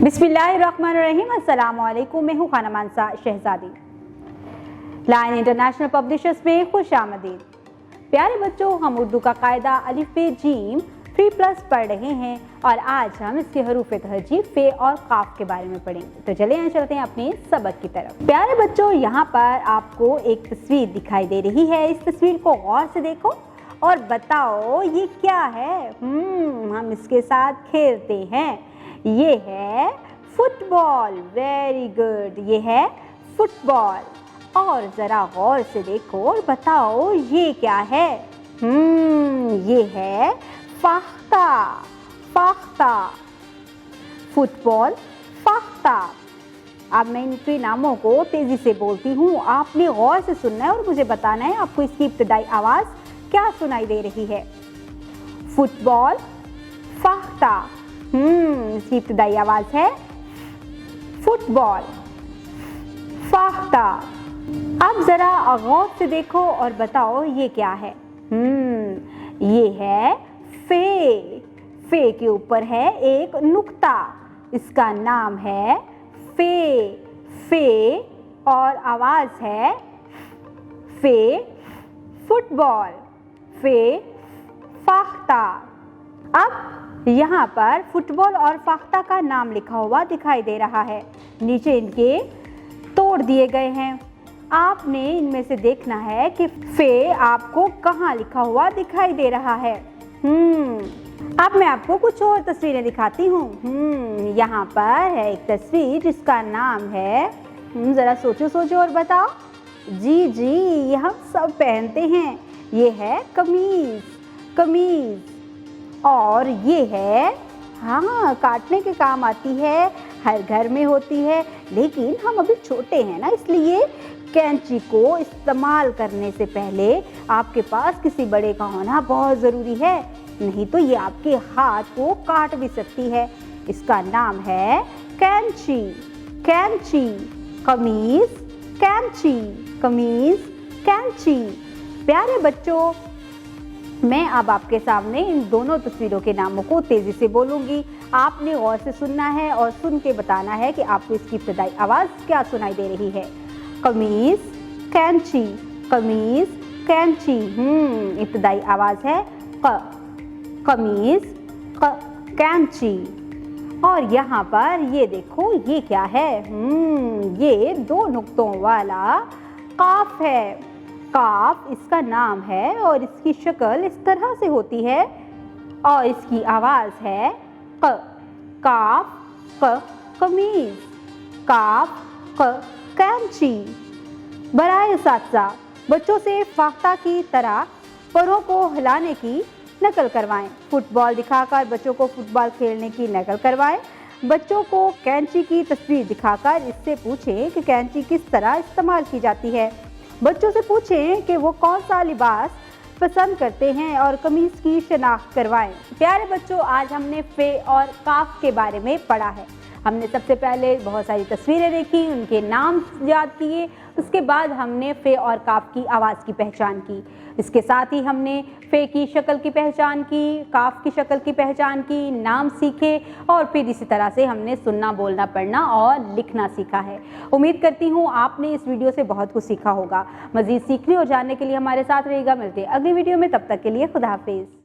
बिस्मिल्लाहिर्रहमानिर्रहीम। अस्सलाम वालेकुम। मैं हूँ खाना मानसा शहजादी। लायन इंटरनेशनल पब्लिशर्स में खुश आमदीद। प्यारे बच्चों, हम उर्दू का कायदा अलिफ बे जीम 3+ पढ़ रहे हैं और आज हम इसके हरूफ तहजीब फे और काफ के बारे में पढ़ेंगे। तो चले यहाँ चलते हैं अपने सबक की तरफ। प्यारे बच्चों, यहाँ पर आपको एक तस्वीर दिखाई दे रही है। इस तस्वीर को गौर से देखो और बताओ ये क्या है। हम इसके साथ खेलते हैं। ये है फुटबॉल। वेरी गुड, ये है फुटबॉल। और जरा गौर से देखो और बताओ ये क्या है। ये है फाख्ता। फाख्ता, फुटबॉल, फाख्ता। अब मैं इनके नामों को तेजी से बोलती हूँ, आपने गौर से सुनना है और मुझे बताना है आपको इसकी इब्तिदाई आवाज क्या सुनाई दे रही है। फुटबॉल, फाख्ता। इसकी इब्तिदाई आवाज है फुटबॉल, फाख्ता। अब जरा गौर से देखो और बताओ ये क्या है। ये है फे। फे के ऊपर है एक नुक्ता, इसका नाम है फे। फे और आवाज है फे, फुटबॉल, फे, फाख्ता। अब यहाँ पर फुटबॉल और फाख्ता का नाम लिखा हुआ दिखाई दे रहा है। नीचे इनके तोड़ दिए गए हैं। आपने इनमें से देखना है कि फे आपको कहाँ लिखा हुआ दिखाई दे रहा है। अब मैं आपको कुछ और तस्वीरें दिखाती हूँ। यहाँ पर है एक तस्वीर जिसका नाम है, जरा सोचो सोचो और बताओ। जी, ये हम सब पहनते हैं। ये है कमीज। कमीज। और ये है, हाँ, काटने के काम आती है, हर घर में होती है, लेकिन हम अभी छोटे हैं ना, इसलिए कैंची को इस्तेमाल करने से पहले आपके पास किसी बड़े का होना बहुत ज़रूरी है, नहीं तो ये आपके हाथ को काट भी सकती है। इसका नाम है कैंची। कैंची, कमीज, कैंची, कमीज, कैंची। प्यारे बच्चों, मैं अब आपके सामने इन दोनों तस्वीरों के नामों को तेजी से बोलूंगी। आपने गौर से सुनना है और सुन के बताना है कि आपको इसकी इब्तिदाई आवाज क्या सुनाई दे रही है। कमीज, कैंची, कमीज, कैंची। इब्तिदाई आवाज है क। कमीज, कैंची। और यहाँ पर ये देखो, ये क्या है। ये 2 नुक्तों वाला काफ है। काफ इसका नाम है और इसकी शक्ल इस तरह से होती है और इसकी आवाज है क। काफ, क, कमीज, काफ, क, कैंची। बराए उस्ताद, बच्चों से फाख्ता की तरह परों को हिलाने की नकल करवाएं। फुटबॉल दिखाकर बच्चों को फुटबॉल खेलने की नकल करवाएं। बच्चों को कैंची की तस्वीर दिखाकर इससे पूछें कि कैंची किस तरह इस्तेमाल की जाती है। बच्चों से पूछें कि वो कौन सा लिबास पसंद करते हैं और कमीज की शनाख्त करवाएं। प्यारे बच्चों, आज हमने फे और काफ के बारे में पढ़ा है। हमने सबसे पहले बहुत सारी तस्वीरें देखी, उनके नाम याद किए, उसके बाद हमने फे और काफ की आवाज़ की पहचान की। इसके साथ ही हमने फे की शक्ल की पहचान की, काफ की शक्ल की पहचान की, नाम सीखे और फिर इसी तरह से हमने सुनना, बोलना, पढ़ना और लिखना सीखा है। उम्मीद करती हूँ आपने इस वीडियो से बहुत कुछ सीखा होगा। मज़ीद सीखने और जानने के लिए हमारे साथ रहिएगा। मिलते हैं अगली वीडियो में, तब तक के लिए खुदा हाफिज़।